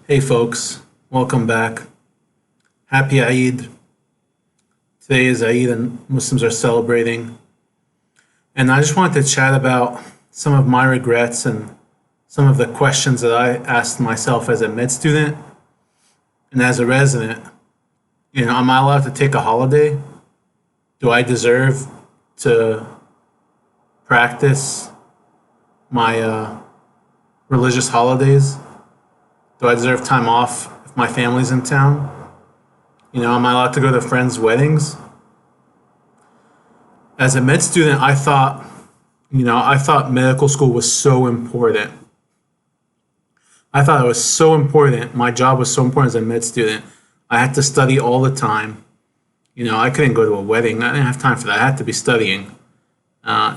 Hey folks, welcome back. Happy Eid. Today is Eid and Muslims are celebrating. And I just wanted to chat about some of my regrets and some of the questions that I asked myself as a med student and as a resident. Am I allowed to take a holiday? Do I deserve to practice my religious holidays? Do I deserve time off if my family's in town? Am I allowed to go to friends' weddings? As a med student, I thought medical school was so important. I thought it was so important. My job was so important as a med student. I had to study all the time. I couldn't go to a wedding. I didn't have time for that. I had to be studying.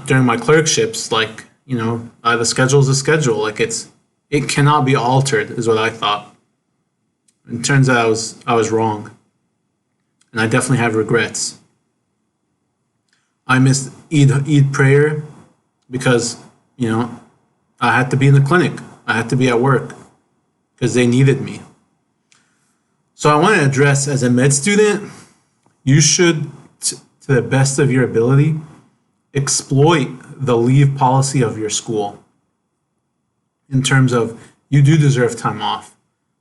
During my clerkships, the schedule is a schedule. It cannot be altered, is what I thought. And it turns out I was wrong. And I definitely have regrets. I missed Eid prayer because, I had to be in the clinic. I had to be at work because they needed me. So I want to address, as a med student, you should, to the best of your ability, exploit the leave policy of your school in terms of you do deserve time off.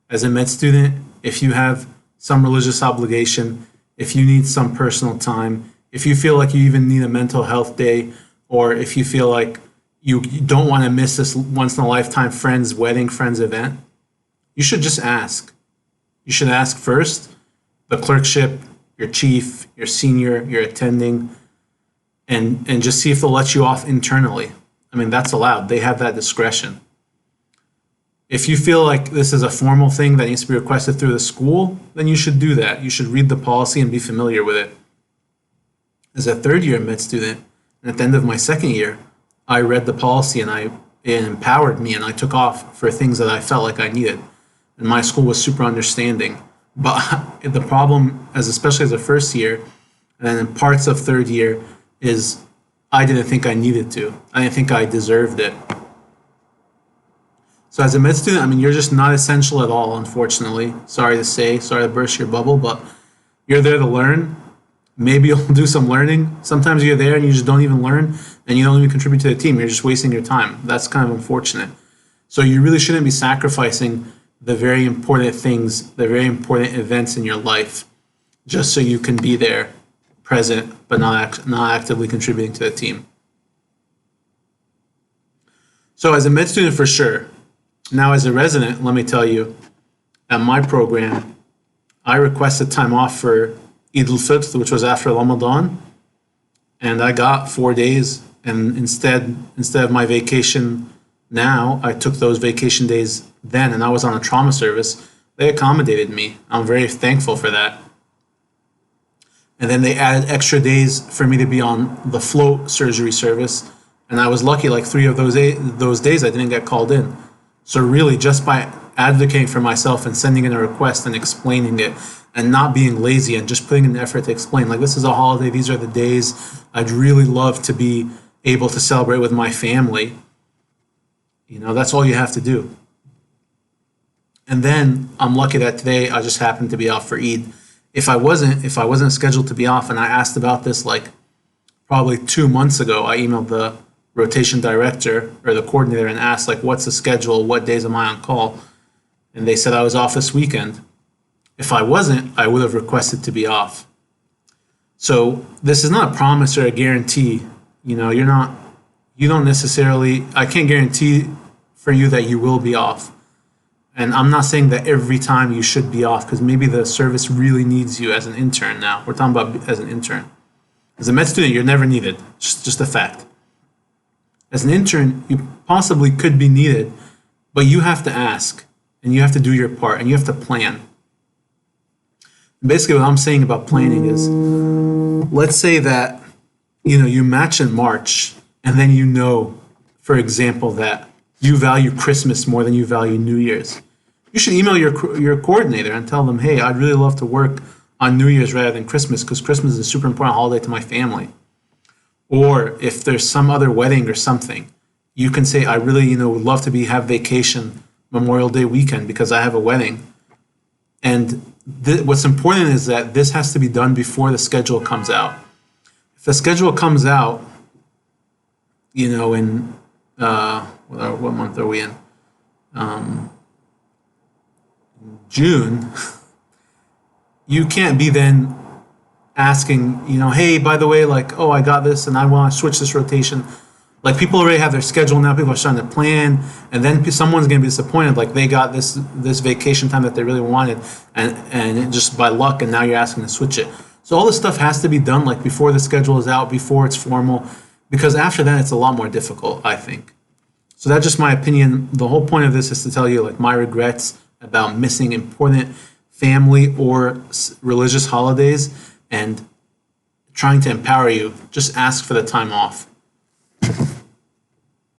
As a med student, if you have some religious obligation, if you need some personal time, if you feel like you even need a mental health day, or if you feel like you don't want to miss this once in a lifetime friend's wedding, friend's event, you should just ask. You should ask first the clerkship, your chief, your senior, your attending, and just see if they'll let you off internally. I mean, that's allowed. They have that discretion. If you feel like this is a formal thing that needs to be requested through the school, then you should do that. You should read the policy and be familiar with it. As a third year med student, and at the end of my second year, I read the policy and it empowered me and I took off for things that I felt like I needed. And my school was super understanding. But the problem, especially as a first year, and then in parts of third year, is I didn't think I needed to. I didn't think I deserved it. So as a med student, you're just not essential at all, unfortunately. Sorry to say, sorry to burst your bubble, but you're there to learn. Maybe you'll do some learning. Sometimes you're there and you just don't even learn and you don't even contribute to the team. You're just wasting your time. That's kind of unfortunate. So you really shouldn't be sacrificing the very important things, the very important events in your life, just so you can be there, present, but not actively contributing to the team. So as a med student, for sure. Now, as a resident, let me tell you, at my program, I requested time off for Eid al-Fitr, which was after Ramadan, and I got 4 days. And instead of my vacation now, I took those vacation days then, and I was on a trauma service. They accommodated me. I'm very thankful for that. And then they added extra days for me to be on the float surgery service, and I was lucky. Like 3 of those days, I didn't get called in. So really, just by advocating for myself and sending in a request and explaining it and not being lazy and just putting in the effort to explain, like, this is a holiday, these are the days I'd really love to be able to celebrate with my family. That's all you have to do. And then I'm lucky that today I just happened to be off for Eid. If I wasn't scheduled to be off, and I asked about this like probably 2 months ago, I emailed the rotation director or the coordinator and asked, like, what's the schedule? What days am I on call? And they said I was off this weekend. If I wasn't, I would have requested to be off. So this is not a promise or a guarantee. You don't necessarily, I can't guarantee for you that you will be off. And I'm not saying that every time you should be off, because maybe the service really needs you as an intern now. We're talking about as an intern. As a med student, you're never needed. Just a fact. As an intern, you possibly could be needed, but you have to ask, and you have to do your part, and you have to plan. And basically, what I'm saying about planning is, let's say that you match in March, and then for example, that you value Christmas more than you value New Year's. You should email your coordinator and tell them, hey, I'd really love to work on New Year's rather than Christmas, because Christmas is a super important holiday to my family. Or if there's some other wedding or something, you can say, I really, would love to have vacation Memorial Day weekend because I have a wedding. And what's important is that this has to be done before the schedule comes out. If the schedule comes out, in what month are we in? June. You can't be then asking, hey, by the way, like, oh, I got this and I want to switch this rotation. Like, people already have their schedule now. People are starting to plan, and then someone's going to be disappointed. Like, they got this vacation time that they really wanted, and just by luck, and now you're asking to switch it. So all this stuff has to be done like before the schedule is out, before it's formal, because after that it's a lot more difficult, I think. So that's just my opinion. The whole point of this is to tell you like my regrets about missing important family or religious holidays and trying to empower you. Just ask for the time off.